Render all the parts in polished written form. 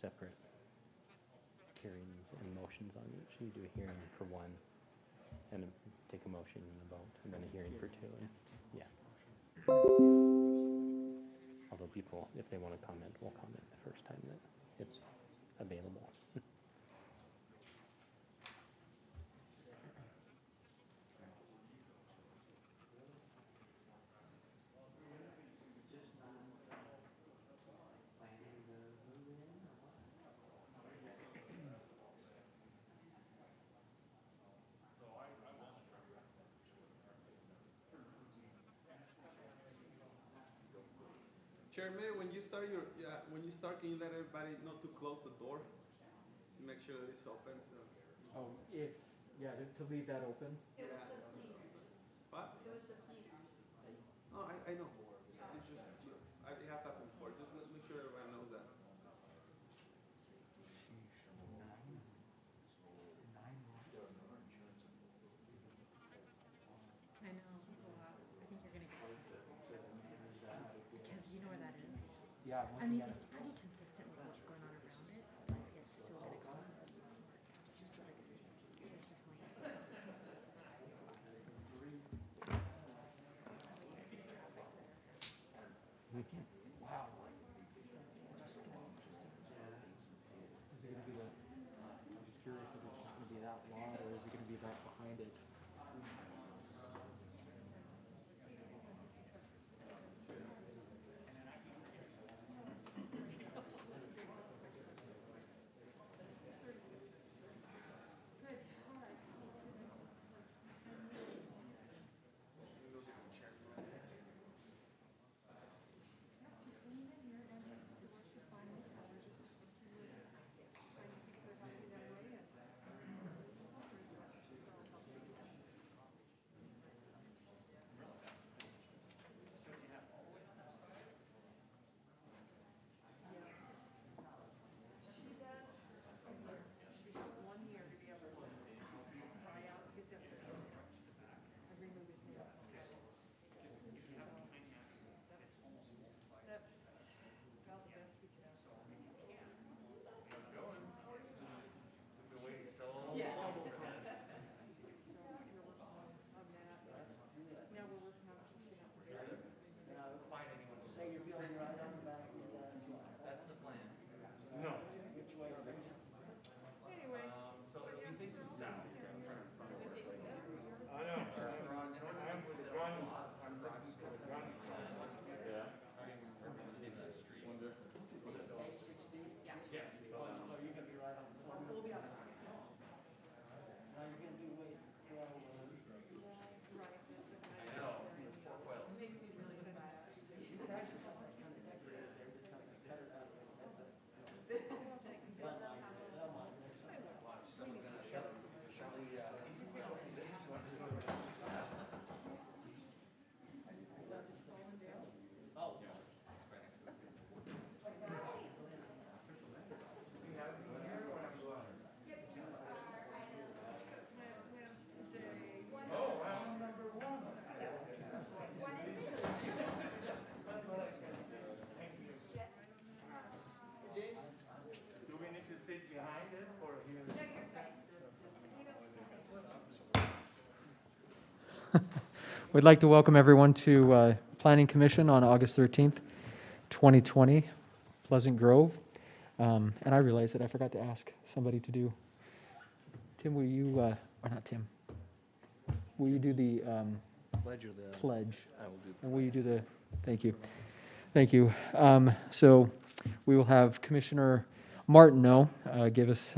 separate hearings and motions on each. You do a hearing for one, and take a motion and a vote, and then a hearing for two. And, yeah. Although people, if they want to comment, will comment the first time that it's available. Chairman, when you start can you let everybody know to close the door to make sure that it's open? So. Oh, to leave that open. Yeah. What? It was the cleaner. Oh, I know. It's just it has happened before. Just make sure everybody knows that. I know, it's a lot. I think you're gonna get some. Because you know where that is? Yeah. I mean, it's pretty consistent with what's going on around it, but it's still gonna cause it. Wow. So, yeah, that's gonna be interesting. Is it gonna be I'm just curious if it's just gonna be that lot or is it gonna be that behind it? We'd like to welcome everyone to Planning Commission on August 13th, 2020, Pleasant Grove. And I realized that I forgot to ask somebody to do. Tim, will you, or not Tim, will you do the Pledge or the pledge? I will do. And will you do the, thank you. Thank you. So we will have Commissioner Martineau give us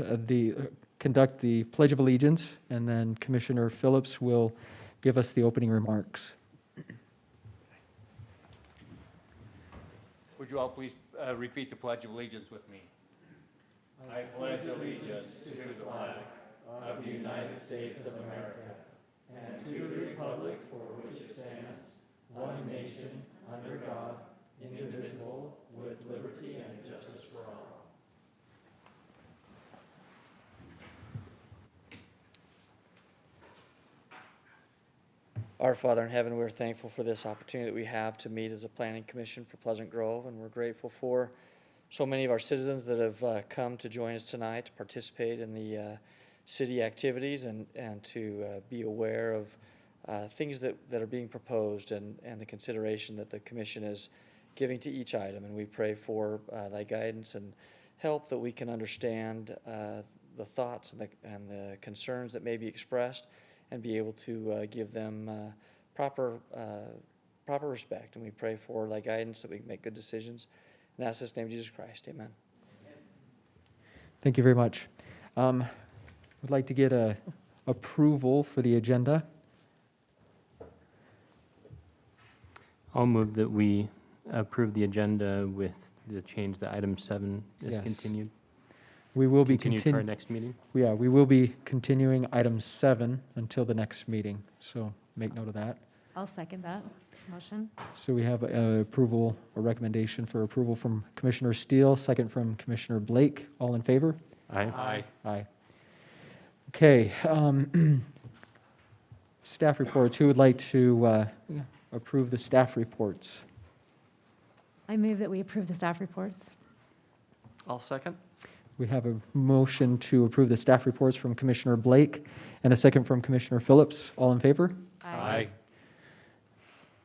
conduct the Pledge of Allegiance, and then Commissioner Phillips will give us the opening remarks. Would you all please repeat the Pledge of Allegiance with me? I pledge allegiance to the flag of the United States of America and to the republic for which it stands, one nation, under God, indivisible, with liberty and justice for all. Our Father in heaven, we're thankful for this opportunity that we have to meet as a planning commission for Pleasant Grove, and we're grateful for so many of our citizens that have come to join us tonight to participate in the city activities and to be aware of things that are being proposed and the consideration that the commission is giving to each item. And we pray for thy guidance and help that we can understand the thoughts and the concerns that may be expressed and be able to give them proper respect. And we pray for thy guidance that we can make good decisions. And ask this in the name of Jesus Christ. Amen. Thank you very much. Would like to get a approval for the agenda. I'll move that we approve the agenda with the change that item 7 is Yes. continued. We will be Continue to our next meeting. Yeah, we will be continuing item 7 until the next meeting, so make note of that. I'll second that motion. So we have approval, a recommendation for approval from Commissioner Steele, second from Commissioner Blake. All in favor? Aye. Aye. Okay. Staff reports. Who would like to approve the staff reports? I move that we approve the staff reports. I'll second. We have a motion to approve the staff reports from Commissioner Blake and a second from Commissioner Phillips. All in favor?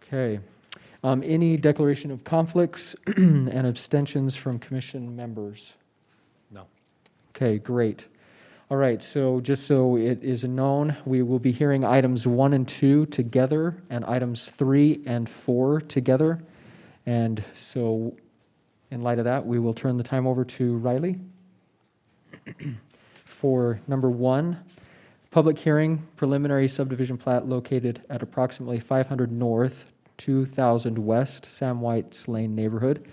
Okay. Any declaration of conflicts and abstentions from commission members? No. Okay, great. All right, so just so it is known, we will be hearing items 1 and 2 together and items 3 and 4 together. And so in light of that, we will turn the time over to Riley. For number 1, public hearing, preliminary subdivision plat located at approximately 500 North, 2000 West, Sam White's Lane neighborhood.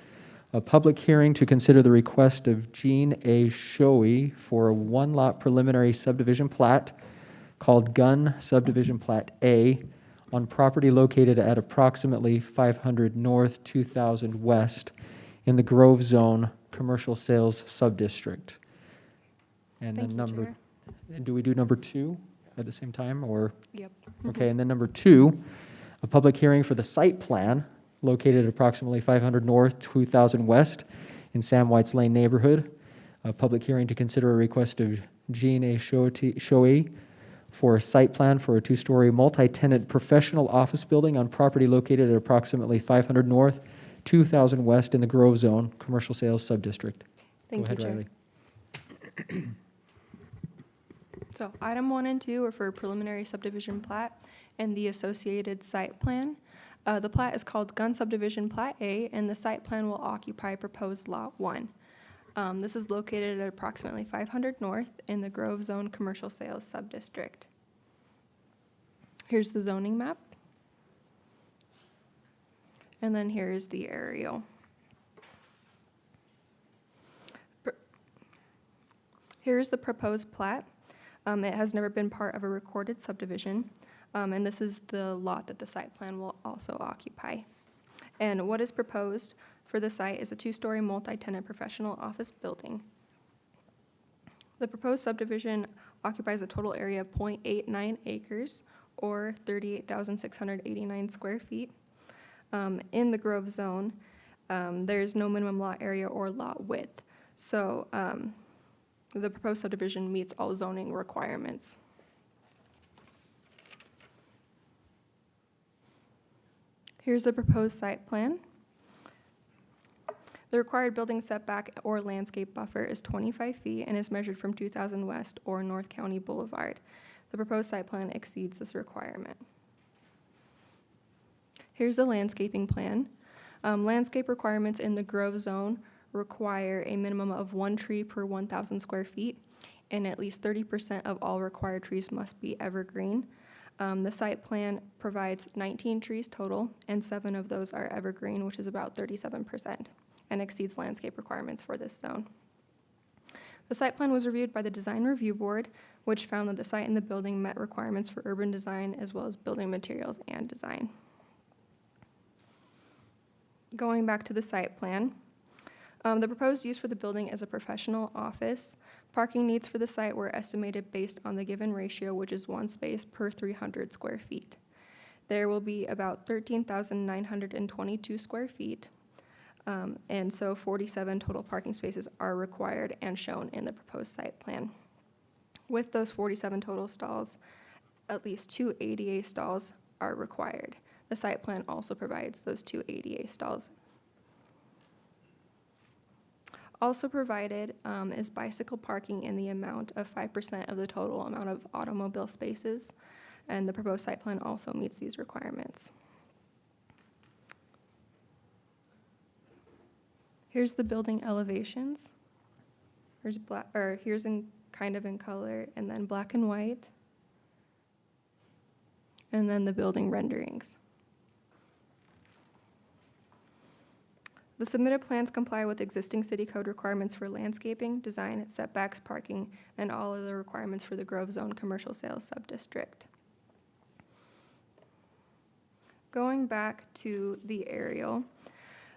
A public hearing to consider the request of Gene A. Shoei for a 1-lot preliminary subdivision plat called Gun Subdivision Plat A on property located at approximately 500 North, 2000 West in the Grove Zone Commercial Sales Subdistrict. And Thank then you, number, Chair. and do we do number 2 at the same time, or? Yep. Okay, and then number 2, a public hearing for the site plan located at approximately 500 North, 2000 West in Sam White's Lane neighborhood. A public hearing to consider a request of Gene A. Shoei for a site plan for a 2-story multi-tenant professional office building on property located at approximately 500 North, 2000 West in the Grove Zone Commercial Sales Subdistrict. Thank Go you, ahead, Chair. Riley. So item 1 and 2 are for preliminary subdivision plat and the associated site plan. The plat is called Gun Subdivision Plat A, and the site plan will occupy proposed Lot 1. This is located at approximately 500 North in the Grove Zone Commercial Sales Subdistrict. Here's the zoning map. And then here's the aerial. Here's the proposed plat. It has never been part of a recorded subdivision, and this is the lot that the site plan will also occupy. And what is proposed for the site is a 2-story multi-tenant professional office building. The proposed subdivision occupies a total area of 0.89 acres, or 38,689 square feet. In the Grove Zone, there's no minimum lot area or lot width. So the proposed subdivision meets all zoning requirements. Here's the proposed site plan. The required building setback or landscape buffer is 25 feet and is measured from 2000 West or North County Boulevard. The proposed site plan exceeds this requirement. Here's the landscaping plan. Landscape requirements in the Grove Zone require a minimum of 1 tree per 1,000 square feet, and at least 30% of all required trees must be evergreen. The site plan provides 19 trees total, and 7 of those are evergreen, which is about 37%, and exceeds landscape requirements for this zone. The site plan was reviewed by the Design Review Board, which found that the site and the building met requirements for urban design as well as building materials and design. Going back to the site plan, the proposed use for the building is a professional office. Parking needs for the site were estimated based on the given ratio, which is 1 space per 300 square feet. There will be about 13,922 square feet. And so 47 total parking spaces are required and shown in the proposed site plan. With those 47 total stalls, at least 2 ADA stalls are required. The site plan also provides those 2 ADA stalls. Also provided is bicycle parking in the amount of 5% of the total amount of automobile spaces, and the proposed site plan also meets these requirements. Here's the building elevations. Here's in kind of in color, and then black and white, and then the building renderings. The submitted plans comply with existing city code requirements for landscaping, design, setbacks, parking, and all other requirements for the Grove Zone Commercial Sales Subdistrict. Going back to the aerial,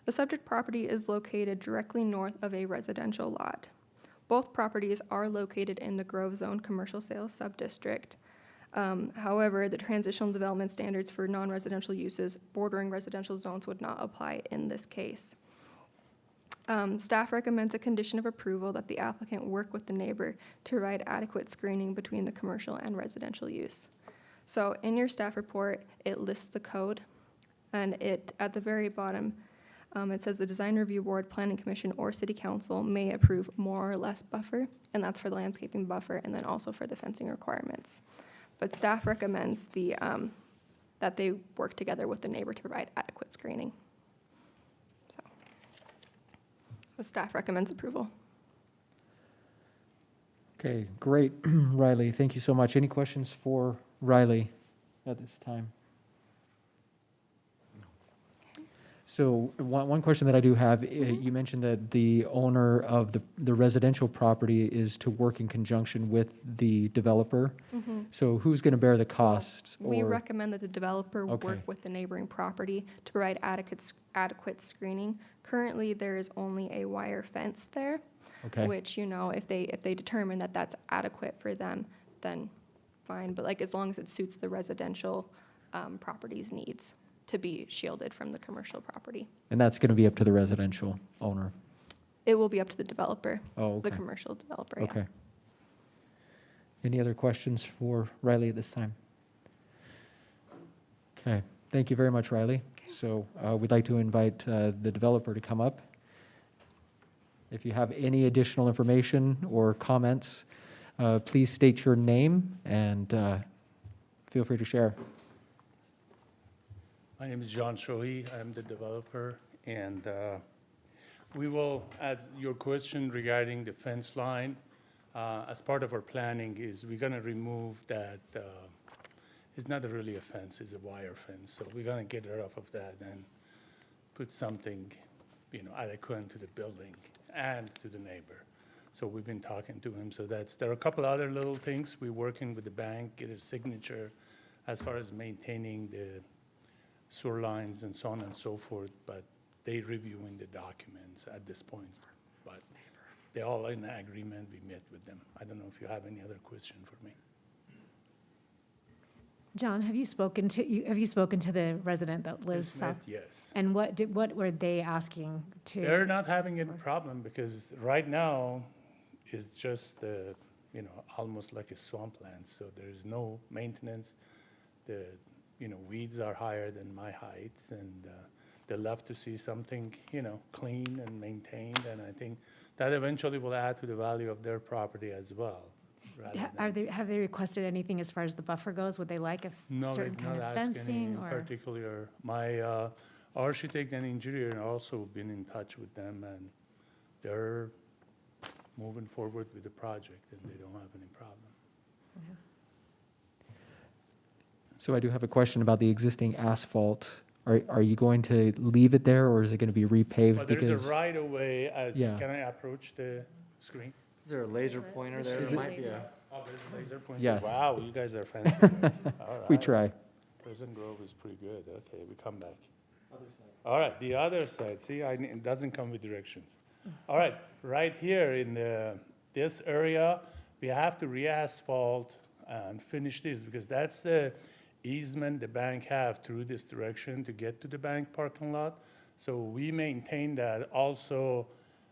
the subject property is located directly north of a residential lot. Both properties are located in the Grove Zone Commercial Sales Subdistrict. However, the transitional development standards for non-residential uses bordering residential zones would not apply in this case. Staff recommends a condition of approval that the applicant work with the neighbor to provide adequate screening between the commercial and residential use. So in your staff report, it lists the code, and at the very bottom, it says the Design Review Board, Planning Commission, or City Council may approve more or less buffer, and that's for the landscaping buffer and then also for the fencing requirements. But staff recommends that they work together with the neighbor to provide adequate screening. So staff recommends approval. Okay, great. Riley, thank you so much. Any questions for Riley at this time? So one question that I do have, you mentioned that the owner of the residential property is to work in conjunction with the developer. So who's going to bear the costs? We or- recommend that the developer Okay. work with the neighboring property to provide adequate screening. Currently, there is only a wire fence there, Okay, which, if they determine that that's adequate for them, then fine. But as long as it suits the residential property's needs to be shielded from the commercial property. and that's going to be up to the residential owner? It will be up to the developer, Oh, the okay, commercial developer, yeah. okay. Any other questions for Riley at this time? Okay, thank you very much, Riley. So we'd like to invite the developer to come up. If you have any additional information or comments, please state your name and feel free to share. My name is John Shohi. I'm the developer, and we will, as your question regarding the fence line, as part of our planning is we're going to remove that, it's not really a fence, it's a wire fence. So we're going to get rid of that and put something, adequate to the building and to the neighbor. So we've been talking to him. So there are a couple other little things. We're working with the bank, get a signature as far as maintaining the sewer lines and so on and so forth, but they reviewing the documents at this point. But they're all in agreement. We met with them. I don't know if you have any other question for me. John, have you spoken to the resident that lives south? Yes. And what were they asking to? They're not having any problem because right now it's just, almost like a swampland. So there's no maintenance. The weeds are higher than my heights, and they love to see something, clean and maintained. And I think that eventually will add to the value of their property as well. Have they requested anything as far as the buffer goes? Would they like a No, certain they've kind not of asked any fencing in or? particular. My architect and engineer also been in touch with them, and they're moving forward with the project, and they don't have any problem. So I do have a question about the existing asphalt. Are you going to leave it there, or is it going to be repaved? But there's Because a right of way as, Yeah. can I approach the screen? Is there a laser pointer there? Is There it- might be a. Oh, there's a laser pointer? Yeah. Wow, you guys are fancy. All we right. try. Pleasant Grove is pretty good. Okay, we come back. All right, the other side. See, it doesn't come with directions. All right, right here in this area, we have to re-asphalt and finish this because that's the easement the bank have through this direction to get to the bank parking lot. So we maintain that. Also,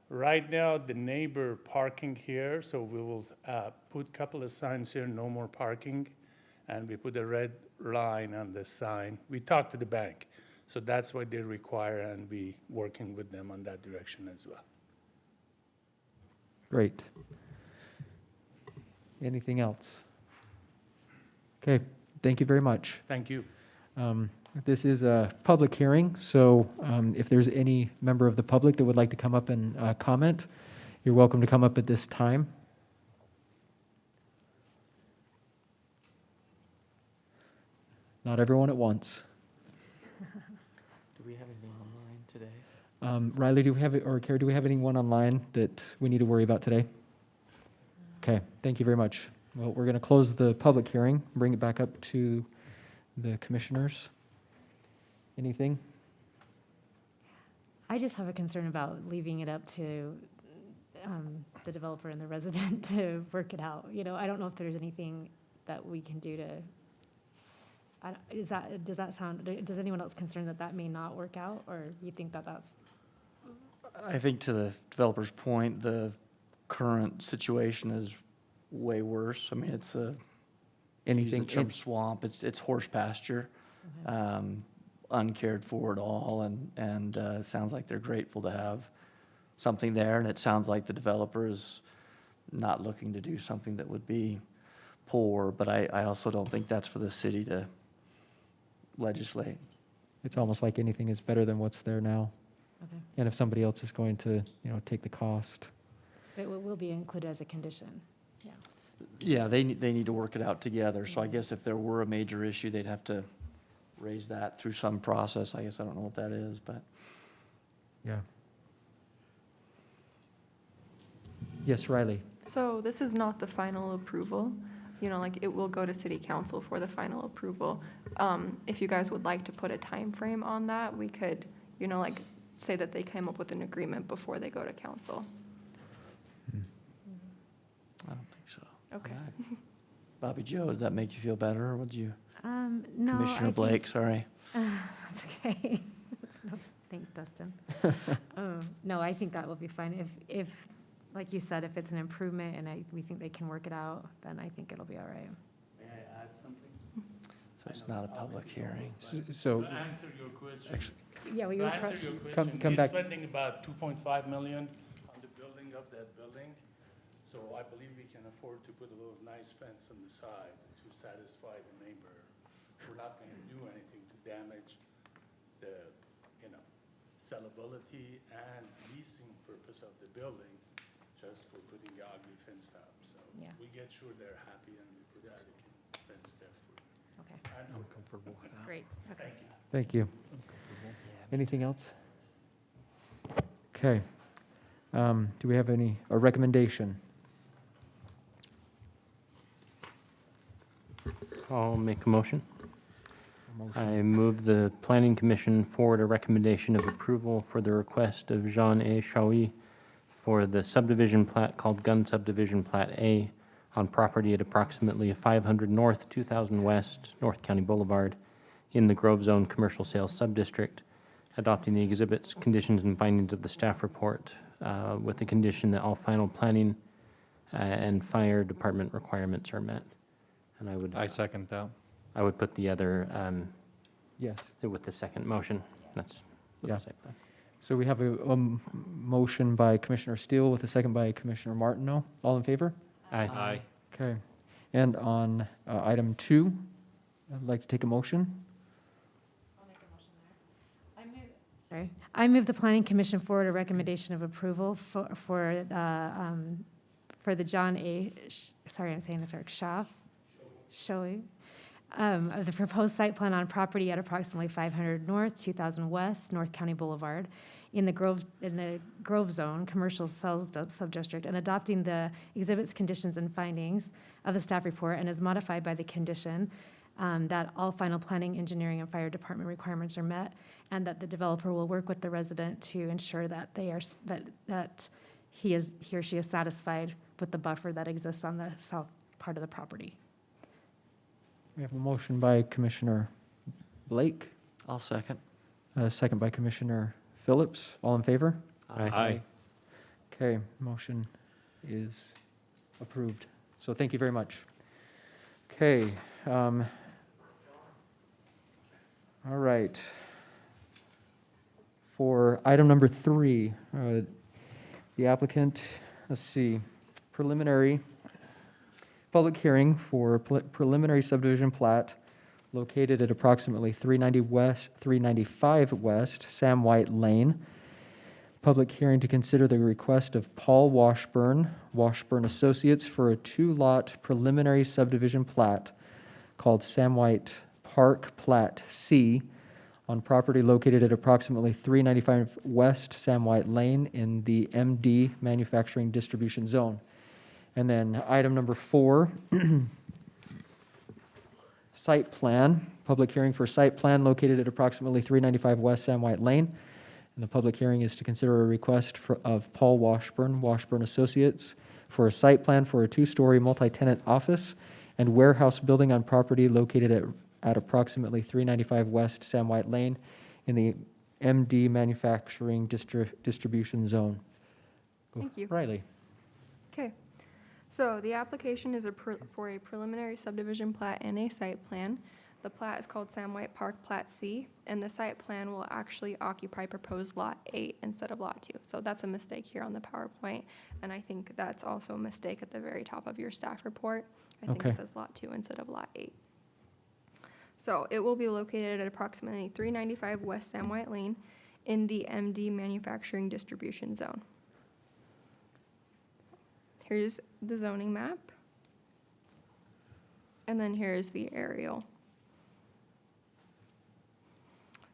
right now, the neighbor parking here, so we will put a couple of signs here, no more parking, and we put a red line on the sign. We talked to the bank, so that's what they require, and we working with them on that direction as well. Great. Anything else? Okay, thank you very much. Thank you. This is a public hearing, so if there's any member of the public that would like to come up and comment, you're welcome to come up at this time. Not everyone at once. Do we have anything online today? Riley, do we have, or Carrie, do we have anyone online that we need to worry about today? Okay, thank you very much. Well, we're going to close the public hearing, bring it back up to the commissioners. Anything? I just have a concern about leaving it up to the developer and the resident to work it out. You know, I don't know if there's anything that we can do to, does that sound, does anyone else concerned that that may not work out? Or you think that that's, I think to the developer's point, the current situation is way worse. I mean, it's a, Anything? use the term swamp, it's horse pasture, uncared for at all, and it sounds like they're grateful to have something there, and it sounds like the developer is not looking to do something that would be poor, but I also don't think that's for the city to legislate. It's almost like anything is better than what's there now. okay. And if somebody else is going to, take the cost. It will be included as a condition. Yeah. Yeah, they need to work it out together, so I guess if there were a major issue, they'd have to raise that through some process. I guess I don't know what that is, but. Yeah. Yes, Riley. So this is not the final approval. It will go to city council for the final approval. If you guys would like to put a time frame on that, we could, say that they came up with an agreement before they go to council. I don't think so. Okay. Alright. Bobby Joe, does that make you feel better, or would you? No. Commissioner Blake, sorry. That's okay. Thanks, Dustin. No, I think that will be fine. If, like you said, if it's an improvement and we think they can work it out, then I think it'll be all right. May I add something? So it's not a public hearing. So, To answer your question. Actually, Yeah, well, To you answer approach. your question, come we're back. spending about 2.5 million on the building of that building. So I believe we can afford to put a little nice fence on the side to satisfy the neighbor. We're not going to do anything to damage the, sellability and leasing purpose of the building, just for putting the ugly fence up. So Yeah. we get sure they're happy and we put adequate fence there for you. Okay, And for comfortable with that. great. Okay. Thank you. thank you. Anything else? Okay. Do we have a recommendation? I'll make a motion. I move the Planning Commission forward a recommendation of approval for the request of Jean A. Shawi for the subdivision plat called Gun Subdivision Plat A on property at approximately 500 North, 2000 West, North County Boulevard in the Grove Zone Commercial Sales Subdistrict, adopting the exhibits, conditions, and findings of the staff report with the condition that all final planning and fire department requirements are met. And I second that. I would put the other Yes. with the second motion. That's with Yeah. the site plan. So we have a motion by Commissioner Steele with a second by Commissioner Martineau. All in favor? Aye. Okay. And on item 2, I'd like to take a motion. Sorry. I move the Planning Commission forward a recommendation of approval for the John A., sorry, I'm saying this right, Shoei, of the proposed site plan on property at approximately 500 North, 2000 West, North County Boulevard, in the Grove Zone Commercial Sales Subdistrict, and adopting the exhibits, conditions, and findings of the staff report, and is modified by the condition that all final planning, engineering, and fire department requirements are met, and that the developer will work with the resident to ensure that that he or she is satisfied with the buffer that exists on the south part of the property. We have a motion by Commissioner Blake, I'll second. a second by Commissioner Phillips. All in favor? Aye. Okay, motion is approved. So thank you very much. Okay. All right. For item number 3, the applicant, let's see, preliminary, public hearing for preliminary subdivision plat located at approximately 395 West Sam White Lane. Public hearing to consider the request of Paul Washburn, Washburn Associates for a 2-lot preliminary subdivision plat called Sam White Park Plat C on property located at approximately 395 West Sam White Lane in the MD Manufacturing Distribution Zone. And then item number 4, site plan, public hearing for site plan located at approximately 395 West Sam White Lane. And the public hearing is to consider a request of Paul Washburn, Washburn Associates, for a site plan for a 2-story multi-tenant office and warehouse building on property located at approximately 395 West Sam White Lane in the MD Manufacturing Distribution Zone. Go, Thank you. Riley. Okay, so the application is for a preliminary subdivision plat and a site plan. The plat is called Sam White Park Plat C, and the site plan will actually occupy proposed Lot 8 instead of Lot 2. So that's a mistake here on the PowerPoint, and I think that's also a mistake at the very top of your staff report. I think Okay. it says Lot 2 instead of Lot 8. So it will be located at approximately 395 West Sam White Lane in the MD Manufacturing Distribution Zone. Here's the zoning map. And then here's the aerial.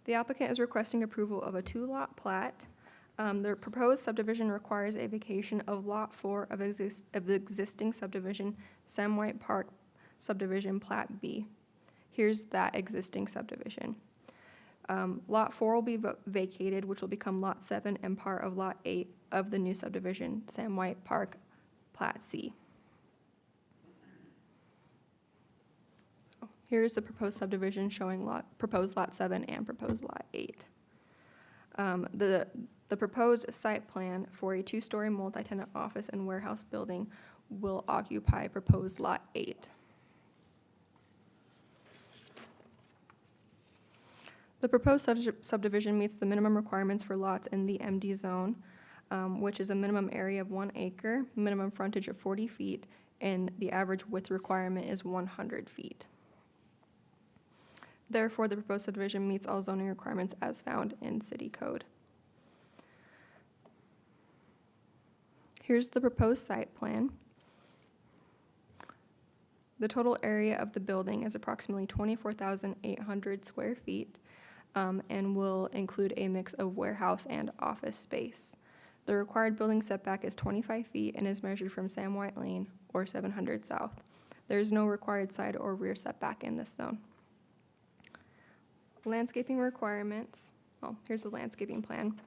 The applicant is requesting approval of a 2-lot plat. The proposed subdivision requires a vacation of Lot 4 of the existing subdivision, Sam White Park Subdivision Plat B. Here's that existing subdivision. Lot 4 will be vacated, which will become Lot 7 and part of Lot 8 of the new subdivision, Sam White Park Plat C. Here's the proposed subdivision showing proposed Lot 7 and proposed Lot 8. The proposed site plan for a 2-story multi-tenant office and warehouse building will occupy proposed Lot 8. The proposed subdivision meets the minimum requirements for lots in the MD zone, which is a minimum area of 1 acre, minimum frontage of 40 feet, and the average width requirement is 100 feet. Therefore, the proposed subdivision meets all zoning requirements as found in city code. Here's the proposed site plan. The total area of the building is approximately 24,800 square feet. And will include a mix of warehouse and office space. The required building setback is 25 feet and is measured from Sam White Lane or 700 South. There is no required side or rear setback in this zone. Landscaping requirements, well, here's the landscaping plan.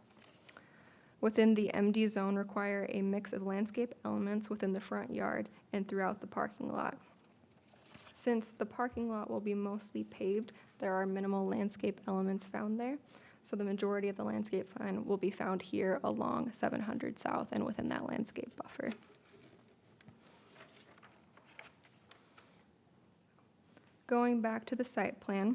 Within the MD zone require a mix of landscape elements within the front yard and throughout the parking lot. Since the parking lot will be mostly paved, there are minimal landscape elements found there. So the majority of the landscape plan will be found here along 700 South and within that landscape buffer. Going back to the site plan,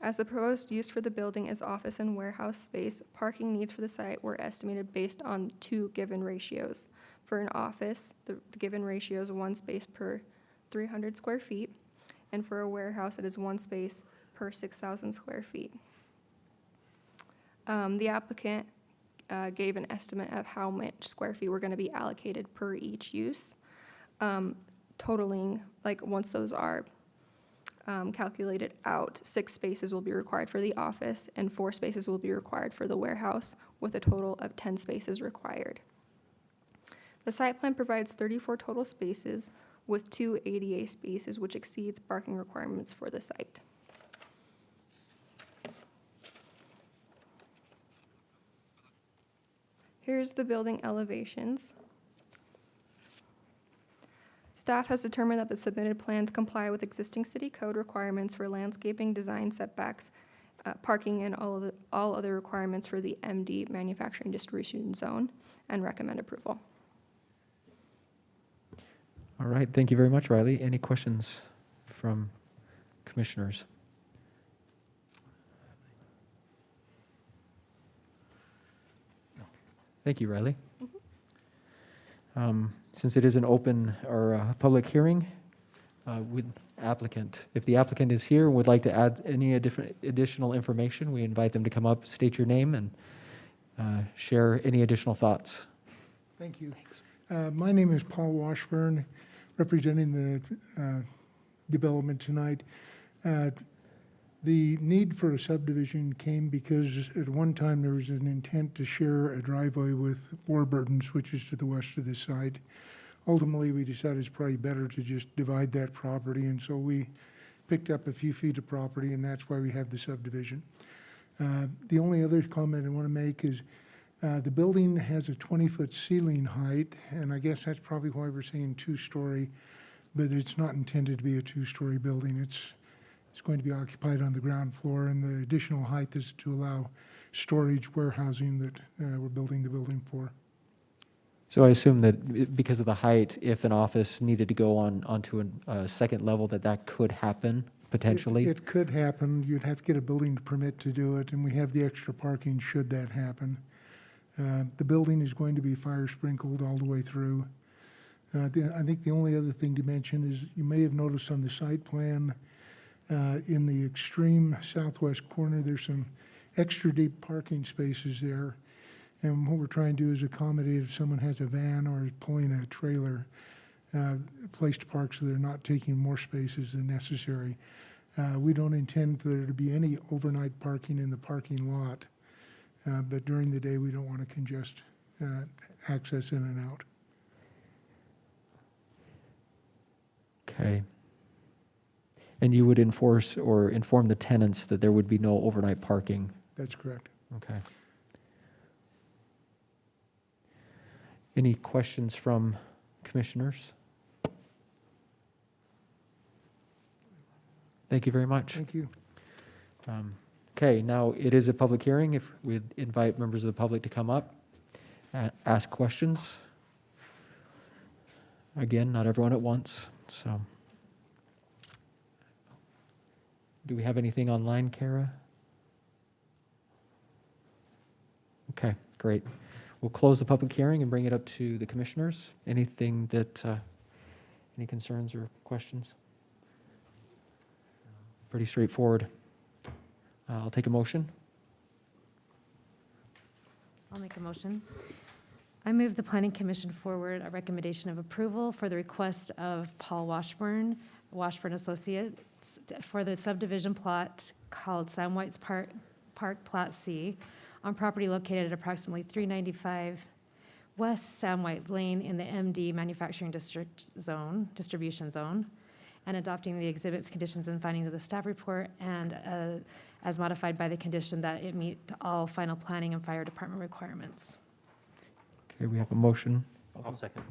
as the proposed use for the building is office and warehouse space, parking needs for the site were estimated based on 2 given ratios. For an office, the given ratio is 1 space per 300 square feet, and for a warehouse, it is 1 space per 6,000 square feet. The applicant gave an estimate of how much square feet were going to be allocated per each use, totaling, like once those are calculated out, 6 spaces will be required for the office and 4 spaces will be required for the warehouse, with a total of 10 spaces required. The site plan provides 34 total spaces, with 2 ADA spaces, which exceeds parking requirements for the site. Here's the building elevations. Staff has determined that the submitted plans comply with existing city code requirements for landscaping design setbacks parking and all other requirements for the MD manufacturing distribution zone, and recommend approval. All right, thank you very much, Riley. Any questions from commissioners? Thank you, Riley. Since it is an open or a public hearing, with applicant, if the applicant is here and would like to add any additional information, we invite them to come up, state your name, and share any additional thoughts. Thank you. My name is Paul Washburn, representing the development tonight. The need for a subdivision came because at one time there was an intent to share a driveway with Warburton's, which is to the west of this site. Ultimately, we decided it's probably better to just divide that property, and so we picked up a few feet of property, and that's why we have the subdivision. The only other comment I want to make is the building has a 20-foot ceiling height, and I guess that's probably why we're saying two-story, but it's not intended to be a two-story building. It's going to be occupied on the ground floor, and the additional height is to allow storage warehousing that we're building the building for. So I assume that because of the height, if an office needed to go onto a second level, that could happen potentially? It could happen. You'd have to get a building permit to do it, and we have the extra parking should that happen. The building is going to be fire sprinkled all the way through. I think the only other thing to mention is you may have noticed on the site plan in the extreme southwest corner, there's some extra deep parking spaces there. And what we're trying to do is accommodate if someone has a van or is pulling a trailer, place to park so they're not taking more spaces than necessary. We don't intend for there to be any overnight parking in the parking lot, but during the day we don't want to congest access in and out. Okay. And you would enforce or inform the tenants that there would be no overnight parking? That's correct. Okay. Any questions from commissioners? Thank you very much. Thank you. Okay, now it is a public hearing. If we'd invite members of the public to come up, ask questions. Again, not everyone at once, so. Do we have anything online, Kara? Okay, great. We'll close the public hearing and bring it up to the commissioners. Anything that, any concerns or questions? Pretty straightforward. I'll take a motion. I'll make a motion. I move the Planning Commission forward a recommendation of approval for the request of Paul Washburn, Washburn Associates, for the subdivision plot called Sam White's Park Plat C on property located at approximately 395 West Sam White Lane in the MD Manufacturing Distribution Zone, and adopting the exhibits, conditions, and findings of the staff report, and as modified by the condition that it meet all final planning and fire department requirements. Okay, we have a motion. I'll second.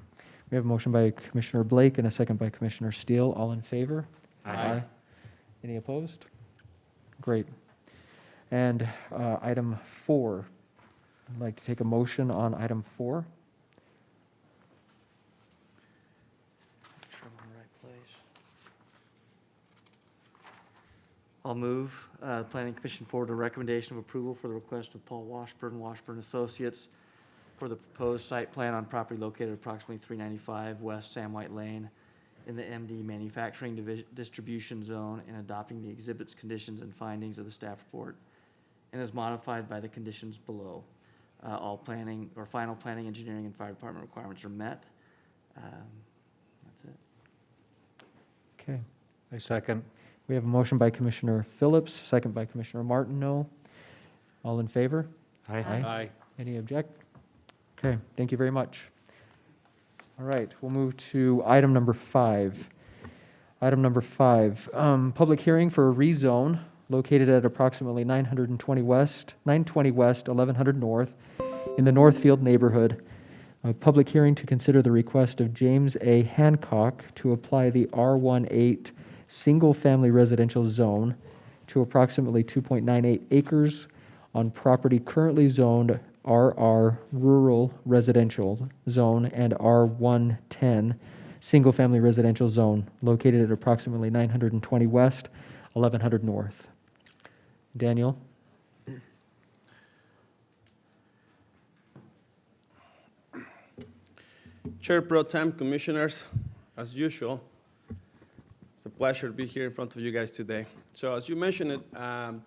We have a motion by Commissioner Blake and a second by Commissioner Steele. All in favor? Aye. Any opposed? Great. And item 4. I'd like to take a motion on item 4. Make sure I'm in the right place. I'll move Planning Commission forward a recommendation of approval for the request of Paul Washburn, Washburn Associates, for the proposed site plan on property located at approximately 395 West Sam White Lane in the MD Manufacturing Distribution Zone, and adopting the exhibits, conditions, and findings of the staff report, and is modified by the conditions below. All planning or final planning, engineering, and fire department requirements are met. That's it. Okay. I second. We have a motion by Commissioner Phillips, second by Commissioner Martineau. All in favor? Aye. Aye. Any object? Okay, thank you very much. All right, we'll move to item number 5. Item number 5, public hearing for a rezone located at approximately 920 West, 1100 North in the Northfield neighborhood. A public hearing to consider the request of James A. Hancock to apply the R18 single-family residential zone to approximately 2.98 acres on property currently zoned RR Rural Residential Zone and R110 Single Family Residential Zone, located at approximately 920 West, 1100 North. Daniel? Chair Pro Tem, Commissioners, as usual, it's a pleasure to be here in front of you guys today. So as you mentioned it,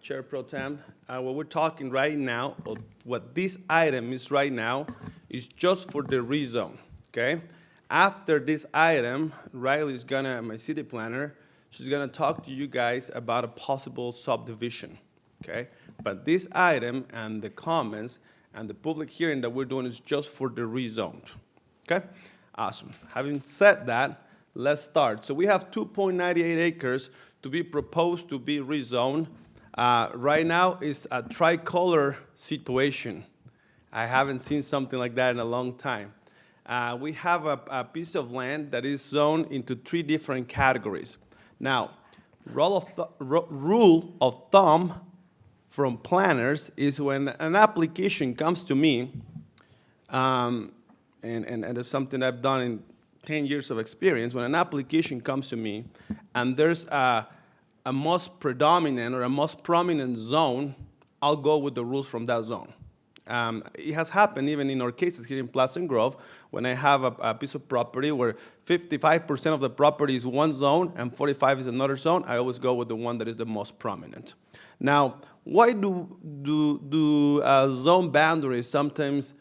Chair Pro Tem, what we're talking right now, or what this item is right now, is just for the rezone, okay? After this item, Riley's gonna, my city planner, she's gonna talk to you guys about a possible subdivision, okay? But this item and the comments and the public hearing that we're doing is just for the rezoned. Okay, awesome. Having said that, let's start. So we have 2.98 acres to be proposed to be rezoned. Right now it's a tricolor situation. I haven't seen something like that in a long time. We have a piece of land that is zoned into 3 different categories. Now, rule of thumb from planners is when an application comes to me, and it's something I've done in 10 years of experience, when an application comes to me and there's a most predominant or a most prominent zone, I'll go with the rules from that zone. It has happened even in our cases here in Pleasant Grove, when I have a piece of property where 55% of the property is one zone and 45 is another zone, I always go with the one that is the most prominent. Now, why do zone boundaries sometimes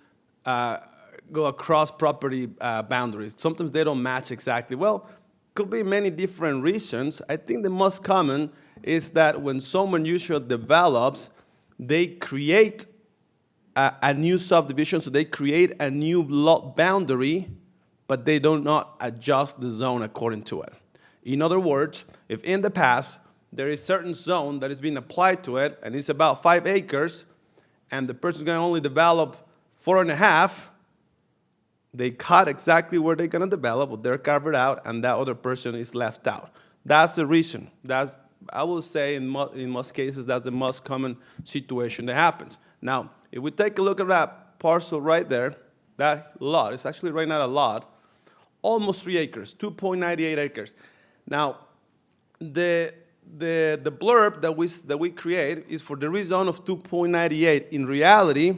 go across property boundaries? Sometimes they don't match exactly. Well, could be many different reasons. I think the most common is that when someone usually develops, they create a new subdivision, so they create a new lot boundary, but they do not adjust the zone according to it. In other words, if in the past there is certain zone that is being applied to it, and it's about 5 acres, and the person's gonna only develop 4.5, they cut exactly where they're gonna develop, or they're carved out, and that other person is left out. That's the reason. That's, I would say in most cases, that's the most common situation that happens. Now, if we take a look at that parcel right there, that lot, it's actually right now a lot, almost 3 acres, 2.98 acres. Now, the blurb that we create is for the rezone of 2.98. In reality,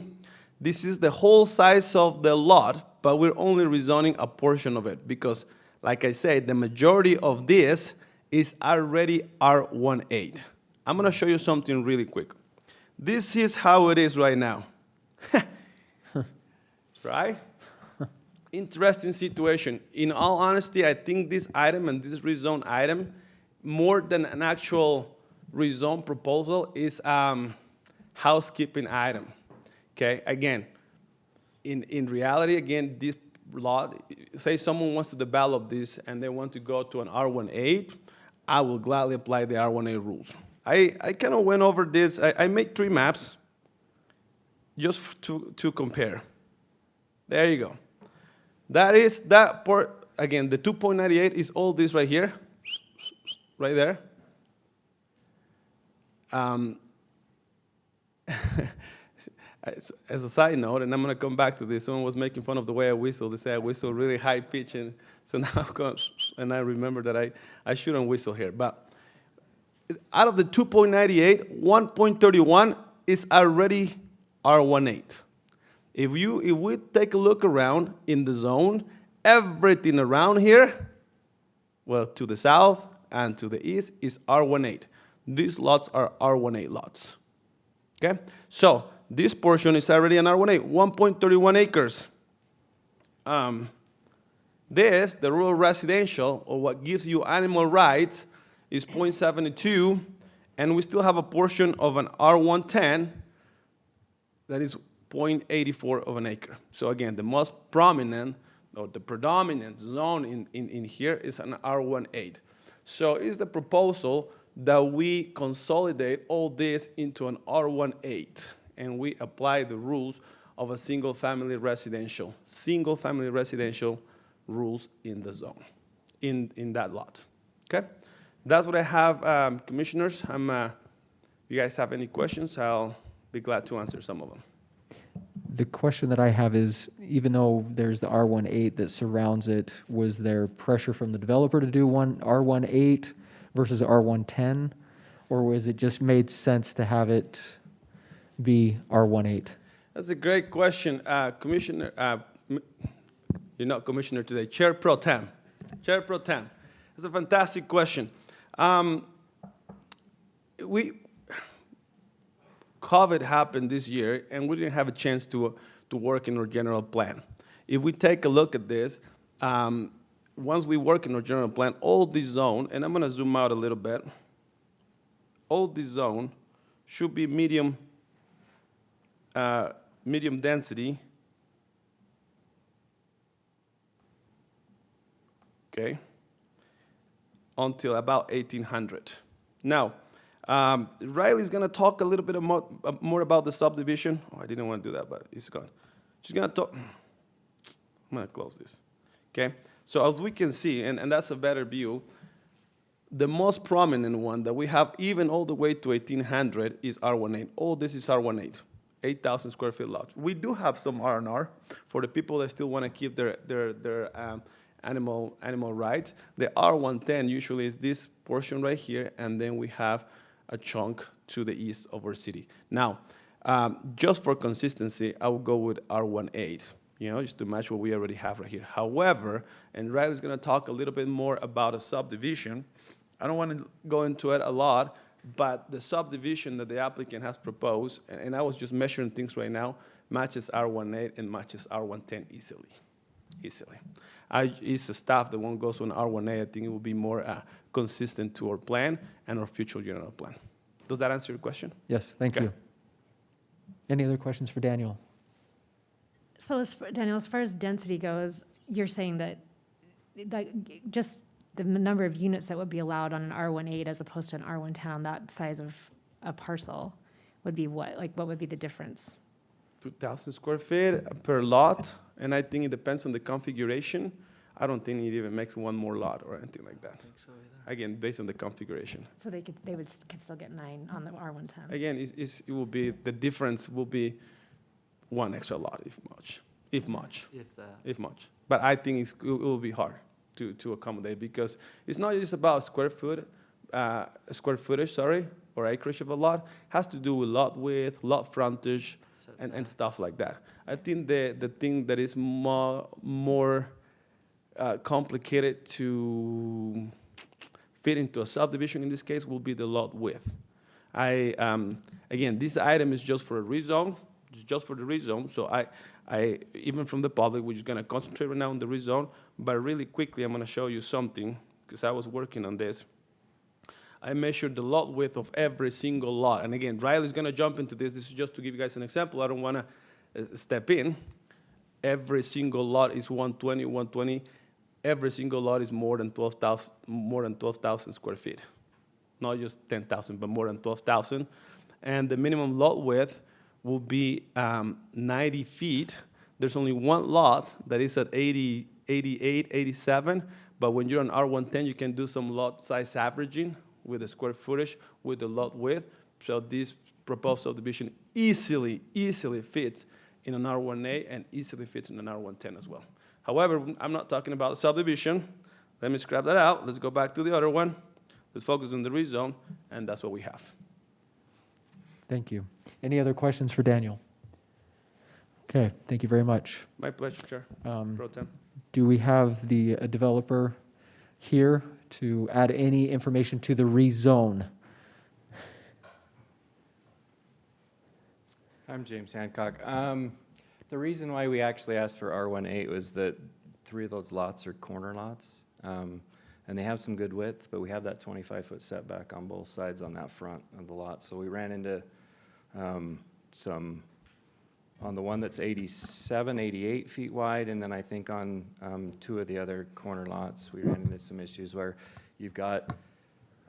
this is the whole size of the lot, but we're only rezoning a portion of it because, like I said, the majority of this is already R18. I'm gonna show you something really quick. This is how it is right now. Right? Interesting situation. In all honesty, I think this item and this rezone item, more than an actual rezone proposal, is housekeeping item. Okay, again, in reality, again, this lot, say someone wants to develop this and they want to go to an R18, I will gladly apply the R18 rules. I kind of went over this. I made 3 maps just to compare. There you go. That is that part. Again, the 2.98 is all this right here, right there. As a side note, and I'm going to come back to this, someone was making fun of the way I whistle. They say I whistle really high pitch, and so now I'm going, and I remember that I shouldn't whistle here. But out of the 2.98, 1.31 is already R18. If we take a look around in the zone, everything around here, well, to the south and to the east is R18. These lots are R18 lots. Okay? So this portion is already an R18, 1.31 acres. This, the rural residential, or what gives you animal rights, is 0.72, and we still have a portion of an R110 that is 0.84 of an acre. So again, the most prominent or the predominant zone in here is an R18. So it's the proposal that we consolidate all this into an R18, and we apply the rules of a single-family residential rules in the zone, in that lot. Okay? That's what I have, commissioners. I'm you guys have any questions, I'll be glad to answer some of them. The question that I have is, even though there's the R18 that surrounds it, was there pressure from the developer to do one R18 versus R110? Or was it just made sense to have it be R18? That's a great question, Commissioner. You're not Commissioner today, Chair Pro Tem. Chair Pro Tem. It's a fantastic question. COVID happened this year, and we didn't have a chance to work in our general plan. If we take a look at this, once we work in our general plan, all this zone, and I'm going to zoom out a little bit, all this zone should be medium density. Okay, until about 1800. Now, Riley's going to talk a little bit more about the subdivision. Oh, I didn't want to do that, but he's gone. She's going to talk. I'm going to close this. Okay, so as we can see, and that's a better view, the most prominent one that we have, even all the way to 1800, is R18. All this is R18, 8,000 square feet lots. We do have some R&R for the people that still want to keep their animal rights. The R110 usually is this portion right here, and then we have a chunk to the east of our city. Now, just for consistency, I will go with R18, just to match what we already have right here. However, and Riley's going to talk a little bit more about a subdivision. I don't want to go into it a lot, but the subdivision that the applicant has proposed, and I was just measuring things right now, matches R18 and matches R110 easily. It's a staff that won't go to an R1A. I think it will be more consistent to our plan and our future general plan. Does that answer your question? Yes, thank Okay. you. Any other questions for Daniel? So Daniel, as far as density goes, you're saying that just the number of units that would be allowed on an R18 as opposed to an R110 on that size of a parcel would be what? Like, what would be the difference? 2,000 square feet per lot, and I think it depends on the configuration. I don't think it even makes one more lot or anything like that. Again, based on the configuration. So could still get 9 on the R110? Again, it will be, the difference will be one extra lot, if much. If much. But I think it will be hard to accommodate, because it's not just about square footage, or acreage of a lot. It has to do with lot width, lot frontage, and stuff like that. I think the thing that is more complicated to fit into a subdivision in this case will be the lot width. Again, this item is just for a rezone, so I even from the public, we're just gonna concentrate right now on the rezone, but really quickly, I'm gonna show you something, because I was working on this. I measured the lot width of every single lot. And again, Riley's going to jump into this. This is just to give you guys an example. I don't want to step in. Every single lot is 120. Every single lot is more than 12,000 square feet. Not just 10,000, but more than 12,000. And the minimum lot width will be 90 feet. There's only one lot that is at 80, 88, 87. But when you're on R110, you can do some lot size averaging with the square footage, with the lot width. So this proposed subdivision easily fits in an R1A and easily fits in an R110 as well. However, I'm not talking about the subdivision. Let me scrap that out. Let's go back to the other one. Let's focus on the rezone, and that's what we have. Thank you. Any other questions for Daniel? Okay, thank you very much. My pleasure, Chair. Pro Tem. Do we have the developer here to add any information to the rezone? I'm James Hancock. The reason why we actually asked for R18 was that 3 of those lots are corner lots, and they have some good width, but we have that 25-foot setback on both sides on that front of the lot. So we ran into some, on the one that's 87, 88 feet wide, and then I think on 2 of the other corner lots, we ran into some issues where you've got,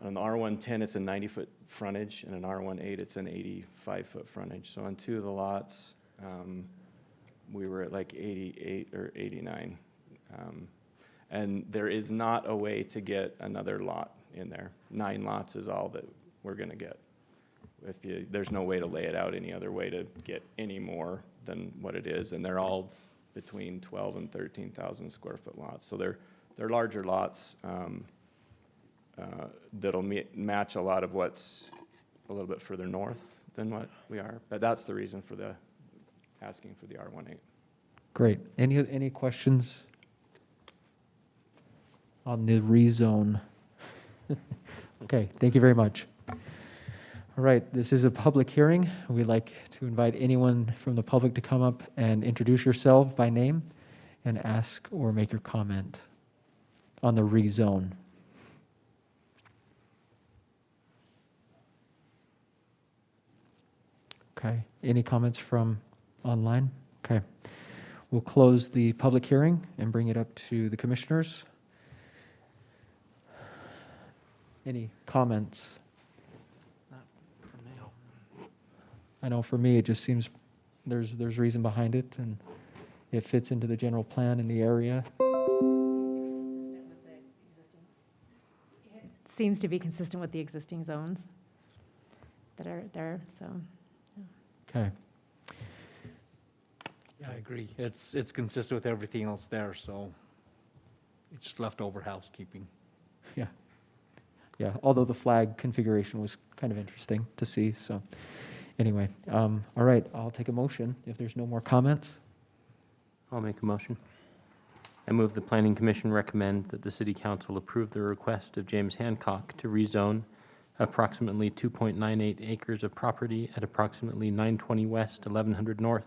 on the R110, it's a 90-foot frontage, and an R18, it's an 85-foot frontage. So on 2 of the lots, we were at like 88 or 89. And there is not a way to get another lot in there. 9 lots is all that we're going to get. there's no way to lay it out any other way to get any more than what it is, and they're all between 12 and 13,000 square foot lots. So they're larger lots that'll match a lot of what's a little bit further north than what we are. But that's the reason for the asking for the R18. Great. Any questions on the rezone? Okay, thank you very much. All right, this is a public hearing. We'd like to invite anyone from the public to come up and introduce yourself by name and ask or make your comment on the rezone. Okay, any comments from online? Okay. We'll close the public hearing and bring it up to the commissioners. Any comments? I know for me, it just seems there's reason behind it, and it fits into the general plan in the area. Seems to be consistent with the existing zones that are there, so. Okay, Yeah, I agree. It's consistent with everything else there, so it's just leftover housekeeping. yeah. Yeah, although the flag configuration was kind of interesting to see, so anyway. All right, I'll take a motion if there's no more comments. I'll make a motion. I move the Planning Commission recommend that the City Council approve the request of James Hancock to rezone approximately 2.98 acres of property at approximately 920 West, 1100 North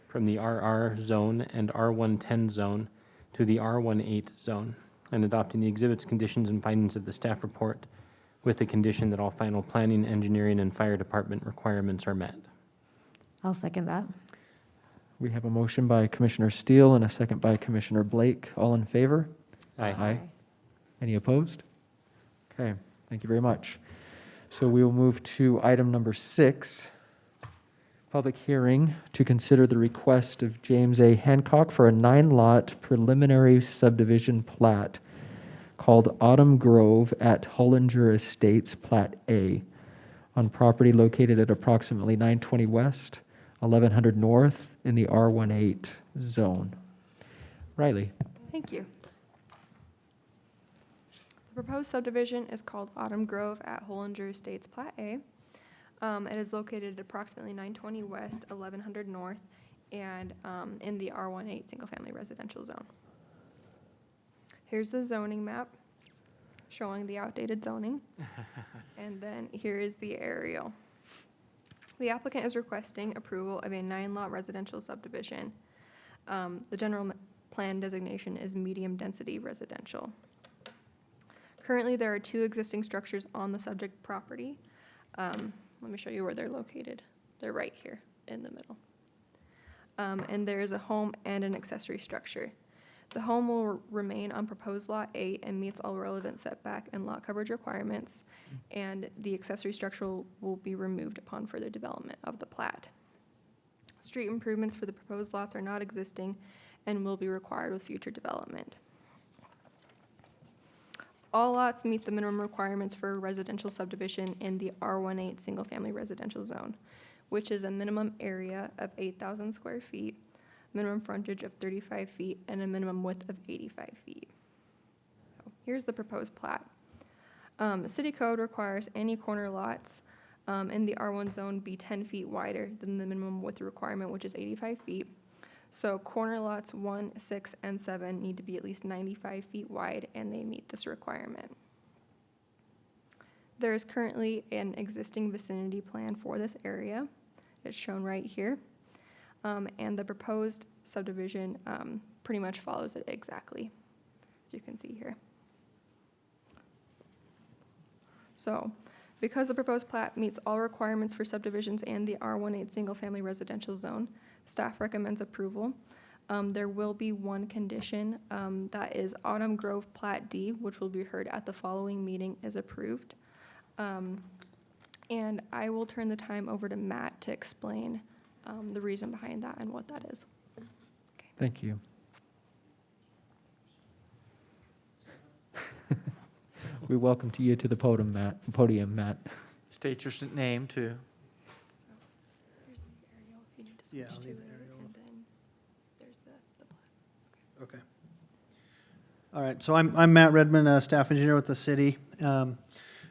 from the RR zone and R110 zone to the R18 zone, and adopting the exhibits, conditions, and findings of the staff report with the condition that all final planning, engineering, and fire department requirements are met. I'll second that. We have a motion by Commissioner Steele and a second by Commissioner Blake. All in favor? Aye. Any opposed? Okay, thank you very much. So we will move to item number 6, public hearing to consider the request of James A. Hancock for a 9-lot preliminary subdivision plat called Autumn Grove at Hollinger Estates Plat A on property located at approximately 920 West, 1100 North in the R18 zone. Riley? Thank you. The proposed subdivision is called Autumn Grove at Hollinger Estates Plat A. It is located at approximately 920 West, 1100 North, and in the R18 single-family residential zone. Here's the zoning map showing the outdated zoning. And then here is the aerial. The applicant is requesting approval of a 9-lot residential subdivision. The general plan designation is medium-density residential. Currently, there are 2 existing structures on the subject property. Let me show you where they're located. They're right here in the middle. And there is a home and an accessory structure. The home will remain on proposed Lot 8 and meets all relevant setback and lot coverage requirements, and the accessory structure will be removed upon further development of the plat. Street improvements for the proposed lots are not existing and will be required with future development. All lots meet the minimum requirements for a residential subdivision in the R18 single-family residential zone, which is a minimum area of 8,000 square feet, minimum frontage of 35 feet, and a minimum width of 85 feet. So here's the proposed plat. City code requires any corner lots in the R1 zone be 10 feet wider than the minimum width requirement, which is 85 feet. So corner lots 1, 6, and 7 need to be at least 95 feet wide, and they meet this requirement. There is currently an existing vicinity plan for this area. It's shown right here. And the proposed subdivision pretty much follows it exactly, as you can see here. So, because the proposed plat meets all requirements for subdivisions and the R18 single-family residential zone, staff recommends approval. There will be one condition, that is Autumn Grove Plat D, which will be heard at the following meeting, is approved. And I will turn the time over to Matt to explain the reason behind that and what that is. Thank you. We welcome to you to the podium, Matt. State your name, too. Here's the aerial if you need to Yeah, switch I'll to need it, the aerial. and then there's the plat. Okay. All right, so I'm Matt Redmond, staff engineer with the city.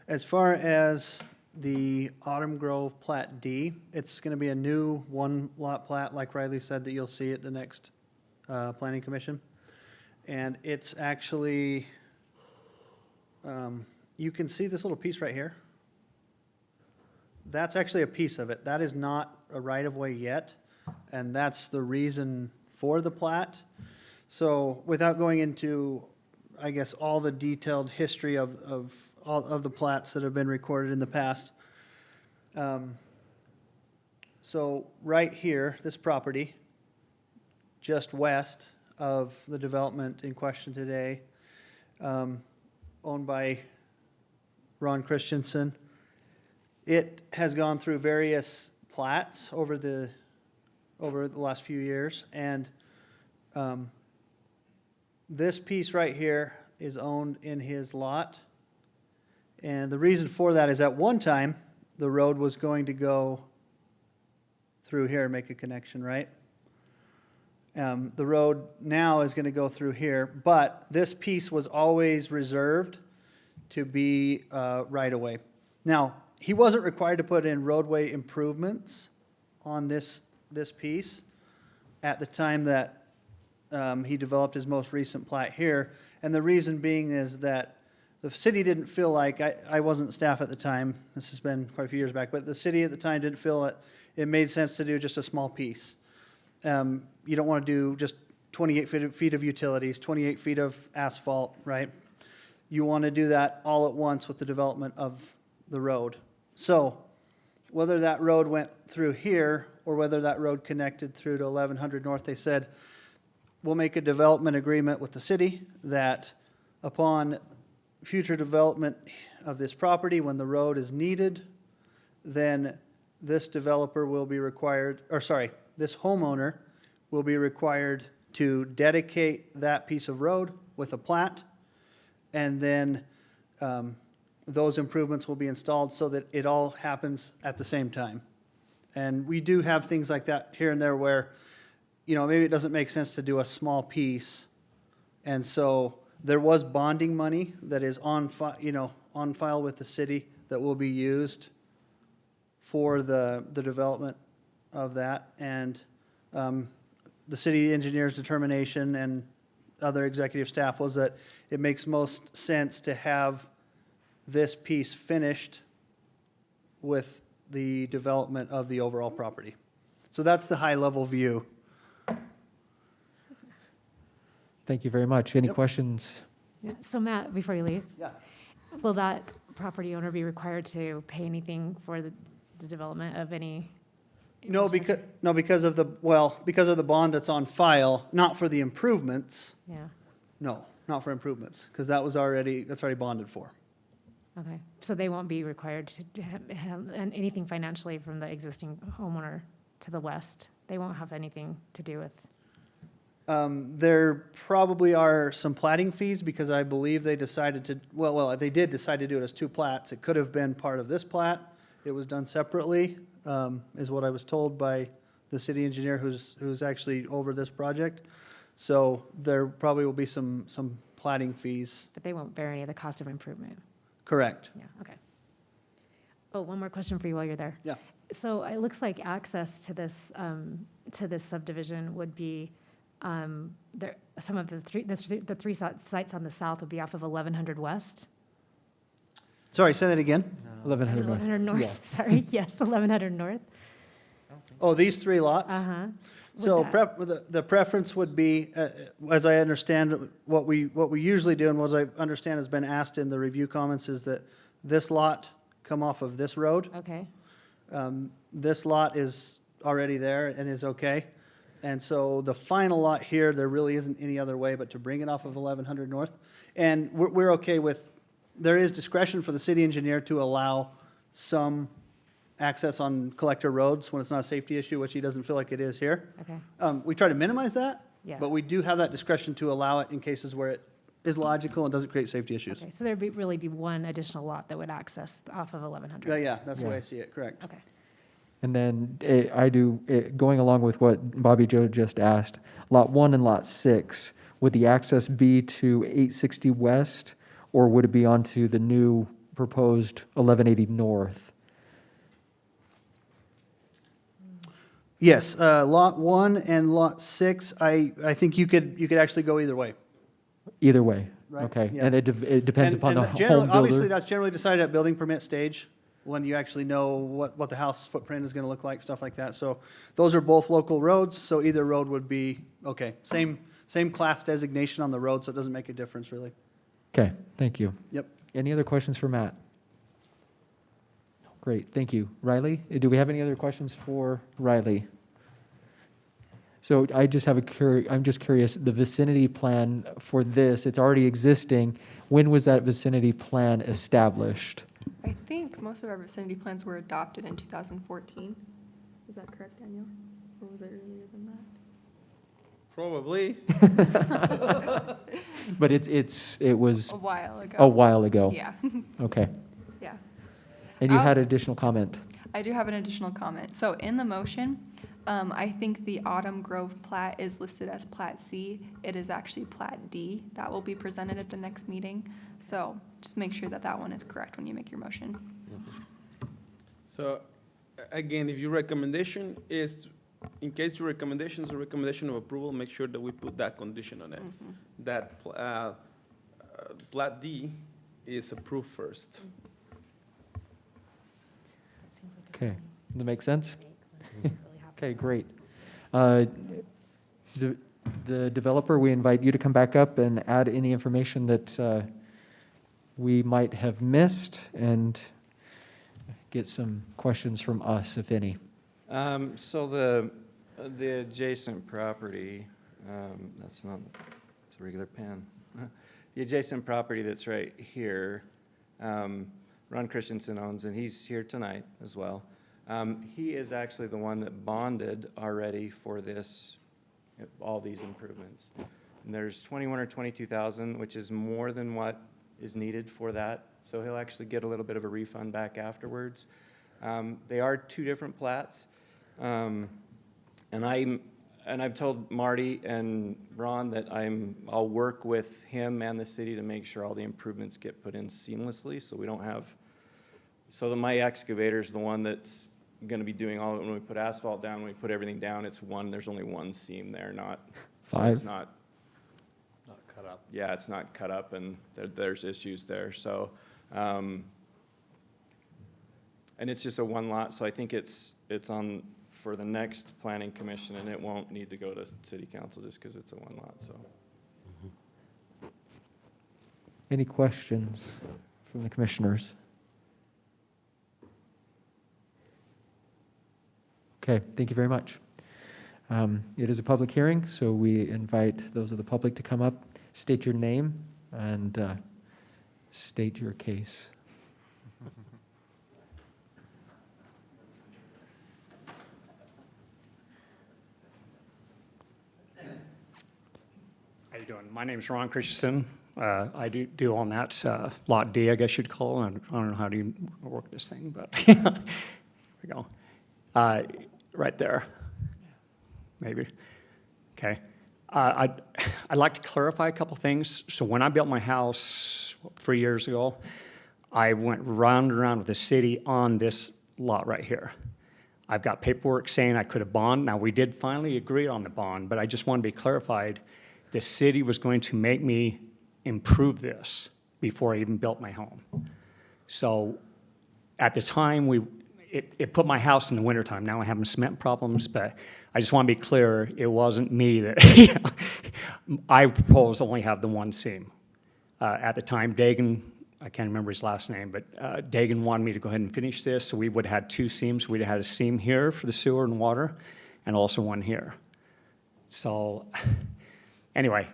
As far as the Autumn Grove Plat D, it's going to be a new one-lot plat, like Riley said, that you'll see at the next planning commission. And it's actually, you can see this little piece right here. That's actually a piece of it. That is not a right-of-way yet, and that's the reason for the plat. So without going into, I guess, all the detailed history of all of the plats that have been recorded in the past. So right here, this property, just west of the development in question today, owned by Ron Christensen. It has gone through various plats over the last few years, and this piece right here is owned in his lot. And the reason for that is at one time, the road was going to go through here and make a connection, right? The road now is going to go through here, but this piece was always reserved to be right-of-way. Now, he wasn't required to put in roadway improvements on this piece at the time that he developed his most recent plat here. And the reason being is that the city didn't feel like, I wasn't staff at the time, this has been quite a few years back, but the city at the time didn't feel that it made sense to do just a small piece. You don't want to do just 28 feet of utilities, 28 feet of asphalt, right? You want to do that all at once with the development of the road. So whether that road went through here or whether that road connected through to 1100 North, they said, we'll make a development agreement with the city that upon future development of this property, when the road is needed, then this developer will be required, or sorry, this homeowner will be required to dedicate that piece of road with a plat, and then those improvements will be installed so that it all happens at the same time. And we do have things like that here and there where, you know, maybe it doesn't make sense to do a small piece. And so there was bonding money that is on file with the city that will be used for the development of that. And the city engineer's determination and other executive staff was that it makes most sense to have this piece finished with the development of the overall property. So that's the high-level view. Thank you very much. Any Yep. questions? Yeah, so Matt, before you leave, Yeah. will that property owner be required to pay anything for the development of any? No, because of the bond that's on file, not for the improvements. Yeah, No, not for improvements, because that's already bonded for. okay. So they won't be required to have anything financially from the existing homeowner to the west? They won't have anything to do with? There probably are some plating fees, because I believe they decided to, they did decide to do it as two plats. It could have been part of this plat. It was done separately, is what I was told by the city engineer who's actually over this project. So there probably will be some plating fees. But they won't bear any of the cost of improvement? Correct. Yeah, okay. Oh, one more question for you while you're there. Yeah. So it looks like access to this subdivision would be, there, some of the three sites on the south would be off of 1100 West? Sorry, say that again? 1100 North. 1100 North, sorry, yes, 1100 North. Oh, these three lots? Uh-huh. So Would the preference would be, as I understand, what we usually do, and what I understand has been asked in the review comments, is that this lot come off of this road. Okay, This lot is already there and is okay. And so the final lot here, there really isn't any other way but to bring it off of 1100 North. And we're okay with, there is discretion for the city engineer to allow some access on collector roads when it's not a safety issue, which he doesn't feel like it is here. okay, We try to minimize that, yeah. but we do have that discretion to allow it in cases where is logical and doesn't create safety issues. Okay, so there'd really be one additional lot that would access off of 1100? Yeah, that's the way Yeah. I see it, correct. Okay. And then going along with what Bobby Joe just asked, Lot 1 and Lot 6, would the access be to 860 West, or would it be onto the new proposed 1180 North? Yes, Lot 1 and Lot 6, I think you could actually go either way. Either way? Right, Okay, yeah. and it depends upon the generally- home Obviously, builder? that's generally decided at building permit stage, when you actually know what the house footprint is gonna look like, stuff like that. So those are both local roads, so either road would be, okay, same class designation on the road, so it doesn't make a difference, really. Okay, thank you. Yep. Any other questions for Matt? Great, thank you. Riley, do we have any other questions for Riley? So I just have I'm just curious, the vicinity plan for this, it's already existing. When was that vicinity plan established? I think most of our vicinity plans were adopted in 2014. Is that correct, Daniel? Or was it earlier than that? Probably. But it was A while ago. a while ago? Yeah, Okay. yeah. And you I had was- additional comment? I do have an additional comment. So in the motion, I think the Autumn Grove plat is listed as Plat C. It is actually Plat D. That will be presented at the next meeting. So just make sure that that one is correct when you make your motion. So, again, if your recommendation is, in case your recommendation is a recommendation of approval, make sure that we put that condition on it. That Plat D is approved first. Okay, does that make sense? Really happy. Okay, great. The developer, we invite you to come back up and add any information that we might have missed and get some questions from us, if any. So the adjacent property, that's not, it's a regular pen. The adjacent property that's right here, Ron Christensen owns, and he's here tonight as well. He is actually the one that bonded already for this, all these improvements. And there's 21 or 22,000, which is more than what is needed for that. So he'll actually get a little bit of a refund back afterwards. They are two different plats. And I've told Marty and Ron that I'll work with him and the city to make sure all the improvements get put in seamlessly, so we don't have, so that my excavator's the one that's gonna be doing all of it. When we put asphalt down, when we put everything down, there's only one seam there, not, so it's Five? not, Not cut up. yeah, it's not cut up, and there's issues there, so, and it's just a one lot, so I think it's on for the next planning commission, and it won't need to go to city council just because it's a one lot, so. Any questions from the commissioners? Okay, thank you very much. It is a public hearing, so we invite those of the public to come up, state your name, and state your case. How you doing? My name's Ron Christensen. I do own that Lot D, I guess you'd call it. I don't know how do you work this thing, but here we go. Right there, maybe. Okay. I'd like to clarify a couple things. So when I built my house 3 years ago, I went round and round with the city on this lot right here. I've got paperwork saying I could have bond. Now, we did finally agree on the bond, but I just want to be clarified. The city was going to make me improve this before I even built my home. So at the time, it put my house in the wintertime. Now I have some cement problems, but I just want to be clear, it wasn't me that, I proposed only have the one seam. At the time, Dagan, I can't remember his last name, but Dagan wanted me to go ahead and finish this, so we would have had two seams. We'd have had a seam here for the sewer and water, and also one here. So anyway,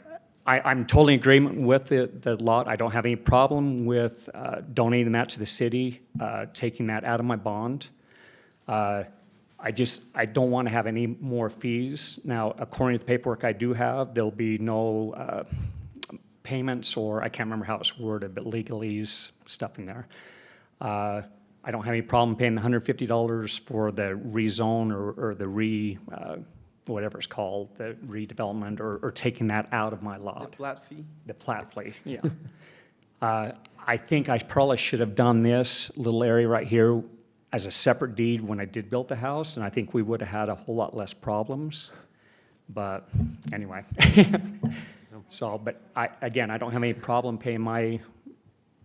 I'm totally in agreement with the lot. I don't have any problem with donating that to the city, taking that out of my bond. I don't want to have any more fees. Now, according to the paperwork I do have, there'll be no payments, or I can't remember how it's worded, but legalese stuff in there. I don't have any problem paying the $150 for the rezone or the whatever it's called, the redevelopment, or taking that out of my The lot. plat fee? The plat fee, yeah. I think I probably should have done this little area right here as a separate deed when I did build the house, and I think we would have had a whole lot less problems. But anyway. So, but again, I don't have any problem paying my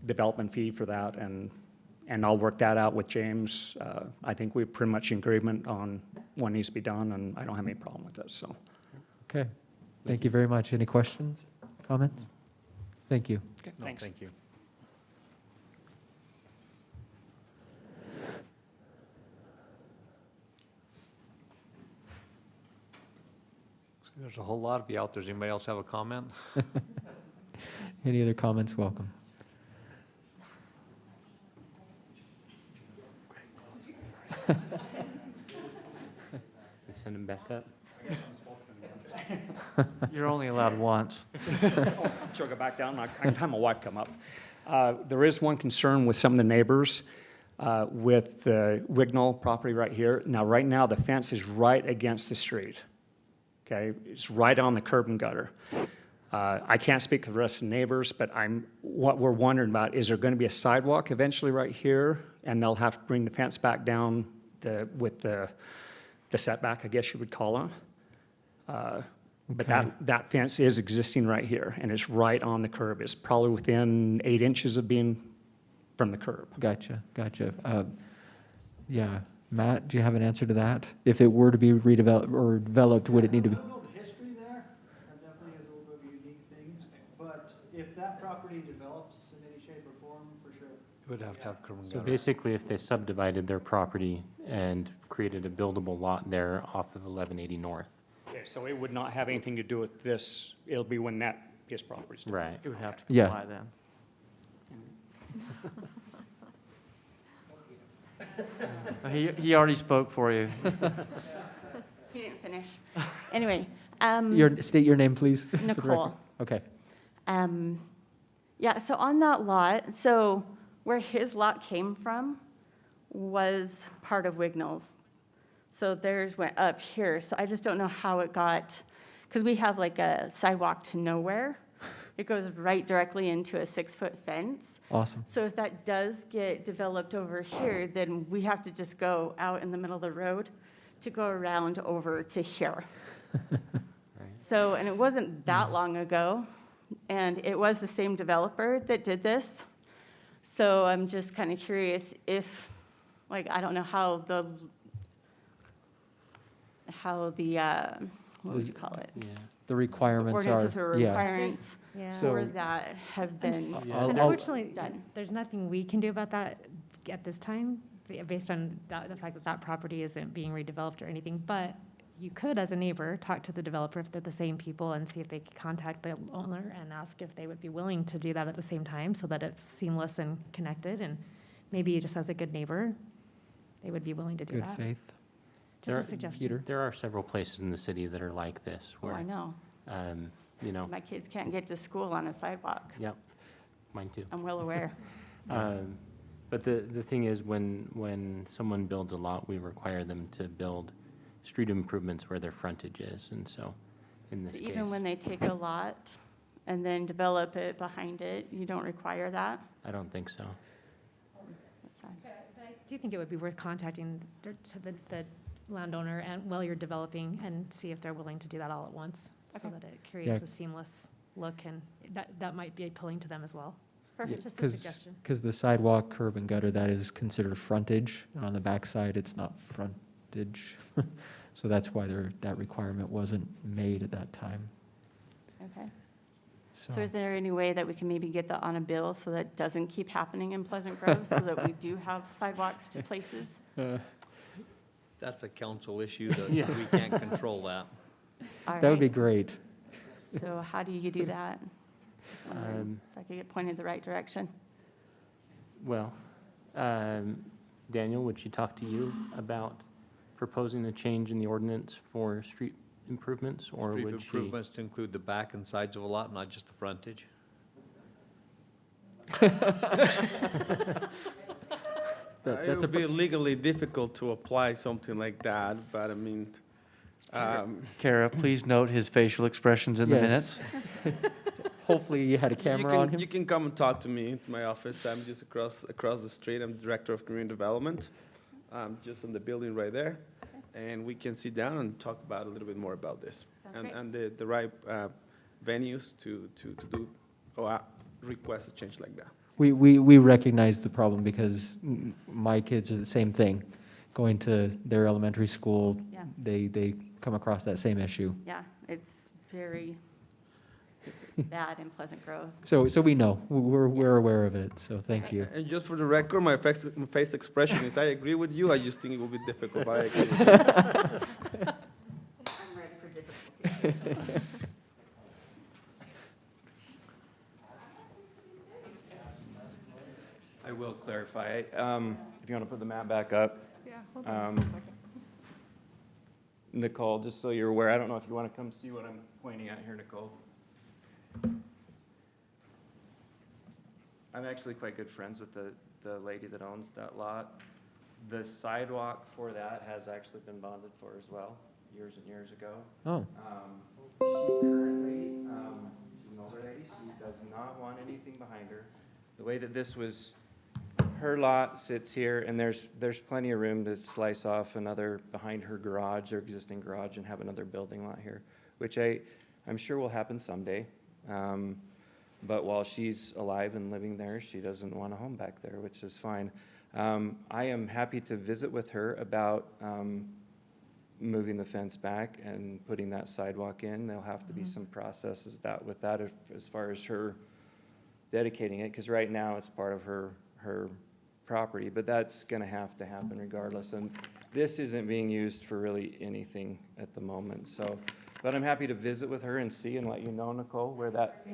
development fee for that, and I'll work that out with James. I think we're pretty much in agreement on what needs to be done, and I don't have any problem with this, so. Okay, thank you very much. Any questions, comments? Thank you. Okay, thanks. Thank you. There's a whole lot of you out there. Does anybody else have a comment? Any other comments? Welcome. They send him back up. You're only allowed once. She'll go back down. I can have my wife come up. There is one concern with some of the neighbors with the Wignall property right here. Now, right now, the fence is right against the street. Okay, it's right on the curb and gutter. I can't speak for the rest of the neighbors, but what we're wondering about, is there going to be a sidewalk eventually right here? And they'll have to bring the fence back down with the setback, I guess you would call it. But Okay. that fence is existing right here, and it's right on the curb. It's probably within 8 inches of being from the curb. Gotcha. Yeah, Matt, do you have an answer to that? If it were to be redeveloped or developed, would it need to be? I don't know the history there. That definitely is a little bit of a unique thing. But if that property develops in any shape or form, for sure. It would have to have curb and So gutter. basically, if they subdivided their property and created a buildable lot there off of 1180 North. Okay, so it would not have anything to do with this. It'll be when that piece of property is. Right. It would have to Yeah. comply then. He already spoke for you. He didn't finish. Anyway, State your name, please. for the record. Nicole. Okay. Yeah, so on that lot, so where his lot came from was part of Wignall's. So theirs went up here, so I just don't know how it got, because we have like a sidewalk to nowhere. It goes right directly into a 6-foot fence. Awesome. So if that does get developed over here, then we have to just go out in the middle of the road to go around over to here. So, and it wasn't that long ago, and it was the same developer that did this. So I'm just kind of curious if, like, I don't know how the, what would you call it? Yeah. The requirements are. Ordinances or yeah. requirements Yeah. for that have been I'll- Unfortunately, done. there's nothing we can do about that at this time, based on the fact that that property isn't being redeveloped or anything. But you could, as a neighbor, talk to the developer if they're the same people and see if they could contact the owner and ask if they would be willing to do that at the same time so that it's seamless and connected. And maybe just as a good neighbor, they would be willing to do Good that. faith. Just There- a suggestion. Peter? There are several places in the city that are like this, Oh, where, I know. you know, My kids can't get to school on a sidewalk. yep, mine too. I'm well aware. But the thing is, when someone builds a lot, we require them to build street improvements where their frontage is, and so, in this So case. even when they take a lot and then develop it behind it, you don't require that? I don't think so. That's fine. I do think it would be worth contacting the landowner and while you're developing and see if they're willing to do that all at once so Okay. that it creates a seamless look, and that might be appealing to them as well. Perfect. Just a suggestion. Because the sidewalk, curb and gutter, that is considered frontage, and on the backside, it's not frontage. So that's why that requirement wasn't made at that time. Okay. So, So is there any way that we can maybe get that on a bill so that doesn't keep happening in Pleasant Grove, so that we do have sidewalks to places? That's a council issue that Yeah. we can't control that. All that would be right. great. So how do you do that? Just wondering Um, if I could get pointed the right direction. Well, Daniel, would she talk to you about proposing a change in the ordinance for street improvements, or Street would she? improvements to include the back and sides of a lot, not just the frontage. That- It that's a would be legally difficult to apply something like that, but I mean, Kara, please note his facial expressions in the Yes. minutes. Hopefully you had a you camera on can, him. you can come and talk to me to my office. I'm just across the street. I'm the Director of Community Development. I'm just in the building right there. And we can sit down and talk about a little bit more about this. Sounds And great. the right venues to do, or request a change like that. We recognize the problem because my kids are the same thing. Going to their elementary school, Yeah. they come across that same issue. Yeah, it's very bad in Pleasant Grove. So we know, we're aware of it, so thank you. And just for the record, my face expression is I agree with you. I just think it will be difficult, but I agree with you. I'm ready for difficulty. I will clarify, if you want to put the map back up. Yeah, hold on just a second. Nicole, just so you're aware, I don't know if you want to come see what I'm pointing at here, Nicole. I'm actually quite good friends with the lady that owns that lot. The sidewalk for that has actually been bonded for as well, years and years ago. Oh, She currently, she's an older lady, she does not want anything behind her. The way that this was, her lot sits here, and there's plenty of room to slice off another behind her garage, her existing garage, and have another building lot here, which I'm sure will happen someday. But while she's alive and living there, she doesn't want a home back there, which is fine. I am happy to visit with her about moving the fence back and putting that sidewalk in. There'll have to be some processes with that as far as her dedicating it, because right now it's part of her property, but that's gonna have to happen regardless. And this isn't being used for really anything at the moment, so. But I'm happy to visit with her and see and let you know, Nicole, where that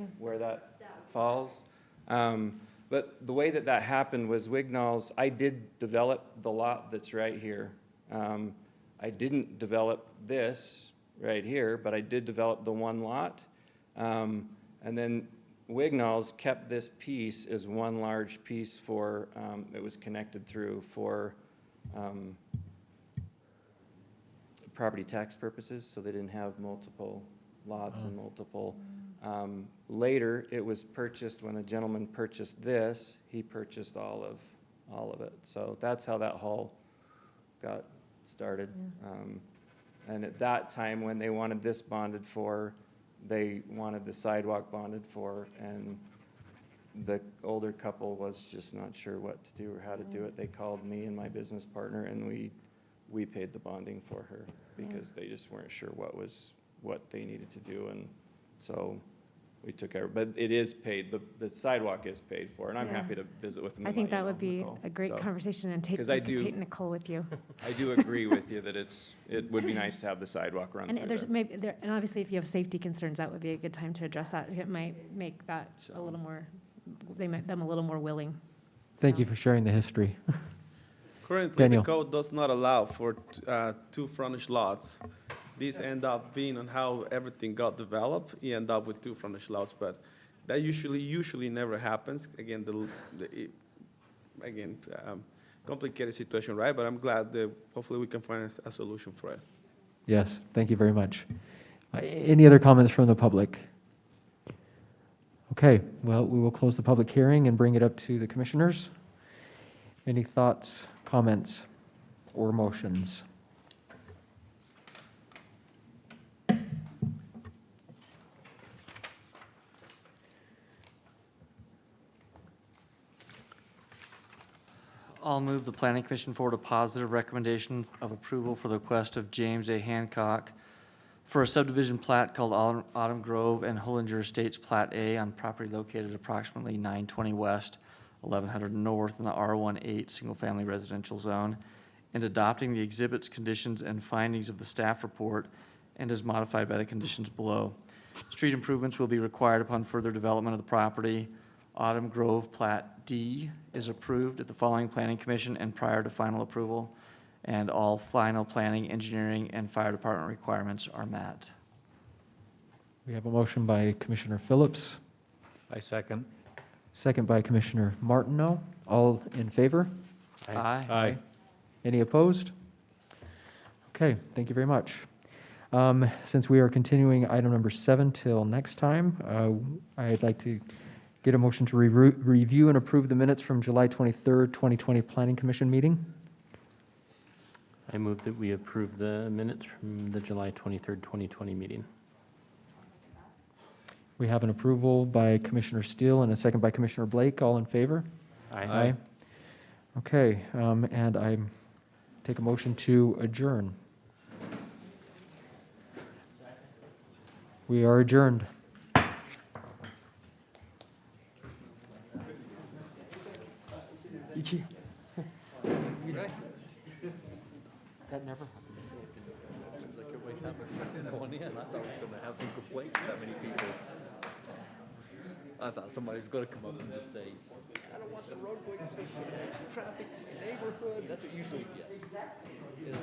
falls. But the way that happened was Wignall's, I did develop the lot that's right here. I didn't develop this right here, but I did develop the one lot. And then Wignall's kept this piece as one large piece for, it was connected through for property tax purposes, so they didn't have multiple lots and multiple. Later, it was purchased, when a gentleman purchased this, he purchased all of it. So that's how that haul got started. And at that time, when they wanted this bonded for, they wanted the sidewalk bonded for, and the older couple was just not sure what to do or how to do it. They called me and my business partner, and we paid the bonding for her because they just weren't sure what they needed to do, and so we took care. But it is paid. The sidewalk is paid for, and I'm happy to visit with them. I and think let you that would know, be Nicole. a great So, conversation and take, 'cause you I could do- take Nicole with you. I do agree with you that it would be nice to have the sidewalk run And through there's there. maybe, and obviously if you have safety concerns, that would be a good time to address that. It might make that a little more, them a little more willing. thank you for sharing the history. Currently, Daniel. the code does not allow for two frontage lots. These end up being on how everything got developed, you end up with two frontage lots, but that usually never happens. Again, complicated situation, right? But I'm glad that hopefully we can find a solution for it. Yes, thank you very much. Any other comments from the public? Okay, well, we will close the public hearing and bring it up to the commissioners. Any thoughts, comments, or motions? I'll move the planning commission forward a positive recommendation of approval for the request of James A. Hancock for a subdivision plat called Autumn Grove and Hollinger Estates Plat A on property located approximately 920 west, 1100 north in the R18 single-family residential zone, and adopting the exhibits, conditions, and findings of the staff report and as modified by the conditions below. Street improvements will be required upon further development of the property. Autumn Grove Plat D is approved at the following planning commission and prior to final approval, and all final planning, engineering, and fire department requirements are met. We have a motion by Commissioner Phillips, I second. second by Commissioner Martineau. All in favor? Aye. Any opposed? Okay, thank you very much. Since we are continuing item number 7 till next time, I'd like to get a motion to review and approve the minutes from July 23rd, 2020 Planning Commission meeting. I move that we approve the minutes from the July 23rd, 2020 meeting. We have an approval by Commissioner Steele and a second by Commissioner Blake. All in favor? Aye. Okay, and I take a motion to adjourn. We are adjourned. That never happened. I thought somebody was gonna come up and just say, I don't want the roadway traffic neighborhood, that's what usually you get.